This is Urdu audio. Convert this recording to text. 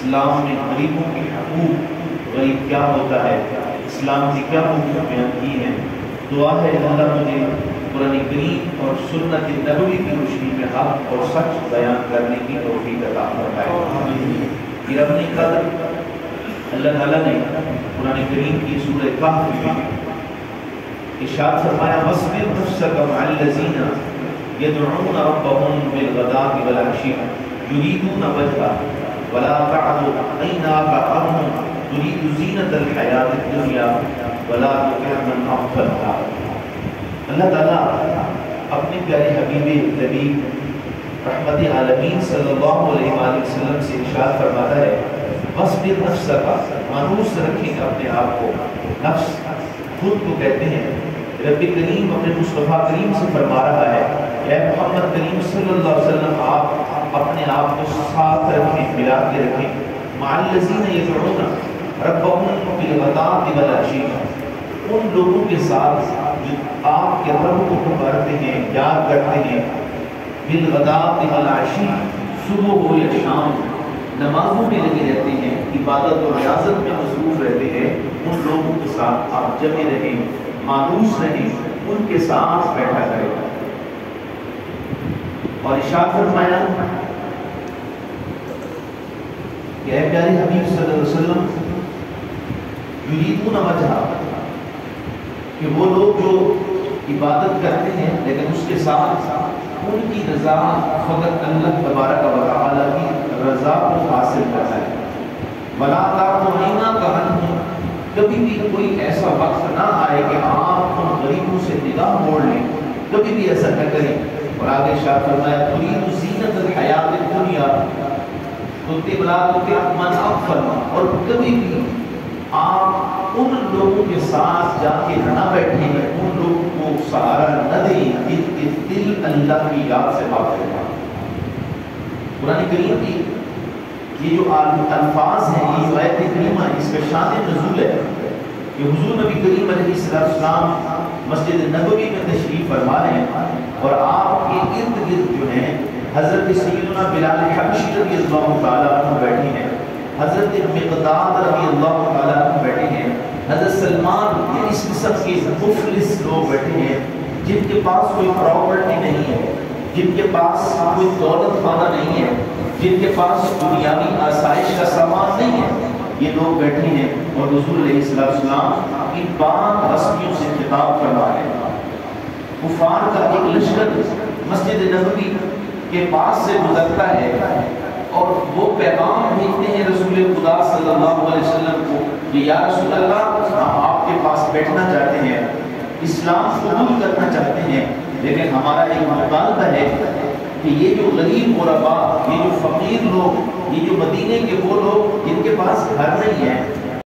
اسلام میں غریبوں کے حقوق، غریب کیا ہوتا ہے، اسلام کی کیا حقوق بیان کی ہیں۔ دعا ہے اللہ مجھے قرآن کریم اور سنت نبوی کی روشنی میں حق اور سچ بیان کرنے کی توفیق عطا فرمائے۔ یہ اپنی قدر اللہ تعالیٰ نے قرآن کریم کی سورہ کہف میں ارشاد فرمایا وَاصْبِرْ نَفْسَكَ مَعَ الَّذِينَ يَدْعُونَ رَبَّهُمْ بِالْغَدَاةِ وَالْعَشِيِّ يُرِيدُونَ وَجْهَهُ وَلَا تَعْدُ عَيْنَاكَ عَنْهُمْ تُرِيدُ زِينَةَ الْحَيَاةِ الدُّنْيَا وَلَا تُطِعْ مَنْ أَغْفَلْنَا۔ اللہ تعالیٰ اپنے پیارے حبیب لبیب رحمت عالمین صلی اللہ علیہ وآلہ وسلم سے ارشاد فرماتا ہے وَاصْبِرْ نَفْسَكَ، مانوس رکھیں اپنے آپ کو۔ نفس خود کو کہتے ہیں۔ رب کریم اپنے مصطفیٰ کریم سے فرما رہا ہے اے محمد کریم صلی اللہ علیہ وسلم آپ اپنے آپ کو ساتھ رکھیں، ملا کے رکھیں۔ مع الذین یدعون ربهم بالغداۃ والعشی، ان لوگوں کے ساتھ جو آپ کے رب کو پکارتے ہیں، یاد کرتے ہیں، بالغداۃ والعشی، صبح ہو یا شام نمازوں میں لگے رہتے ہیں، عبادت اور ریاضت میں مصروف رہتے ہیں، ان لوگوں کے ساتھ آپ جمع رہیں، مانوس رہیں، ان کے ساتھ بیٹھا کریں۔ اور ارشاد فرمایا کہ اے پیارے حبیب صلی اللہ علیہ وسلم یریدون وجہہ، کہ وہ لوگ جو عبادت کرتے ہیں لیکن اس کے ساتھ ان کی رضا فقط اللہ تبارک و تعالیٰ کی رضا کو حاصل کرنا ہے۔ وَلَا تَعْدُ عَيْنَاكَ عَنْهُمْ، کبھی بھی کوئی ایسا وقت نہ آئے کہ آپ ان غریبوں سے نگاہ موڑ لیں، کبھی بھی ایسا نہ کریں۔ اور آگے ارشاد فرمایا تُرِيدُ زِينَةَ الْحَيَاةِ الدُّنْيَا وَلَا تُطِعْ مَنْ أَغْفَلْنَا، اور کبھی بھی آپ ان لوگوں کے ساتھ جا کے نہ بیٹھیں، ان لوگوں کو سہارا نہ دیں جن کے دل اللہ کی یاد سے غافل ہیں۔ قرآن کریم کی یہ جو الفاظ ہیں، یہ جو آیت کریمہ ہے، اس کا شان نزول ہے کہ حضور نبی کریم علیہ السلام مسجد نبوی میں تشریف فرما رہے ہیں اور آپ کے ارد گرد جو ہیں حضرت سیدنا بلال حبشی رضی اللہ تعالیٰ عنہ بیٹھے ہیں، حضرت مقداد رضی اللہ تعالیٰ عنہ بیٹھے ہیں، حضرت سلمان، یہ اس قسم کے مفلس لوگ بیٹھے ہیں جن کے پاس کوئی پراپرٹی نہیں ہے، جن کے پاس کوئی دولت خانہ نہیں ہے، جن کے پاس دنیاوی آسائش کا سامان نہیں ہے، یہ لوگ بیٹھے ہیں اور حضور علیہ السلام ان پاک ہستیوں سے خطاب فرما رہے ہیں۔ کفار کا ایک لشکر مسجد نبوی کے پاس سے گزرتا ہے اور وہ پیغام بھیجتے ہیں رسول خدا صلی اللہ علیہ وسلم کو کہ یا رسول اللہ ہم آپ کے پاس بیٹھنا چاہتے ہیں، اسلام قبول کرنا چاہتے ہیں، لیکن ہمارا ایک مطالبہ ہے کہ یہ جو غریب غربا، یہ جو فقیر لوگ، یہ جو مدینے کے وہ لوگ جن کے پاس گھر نہیں ہے،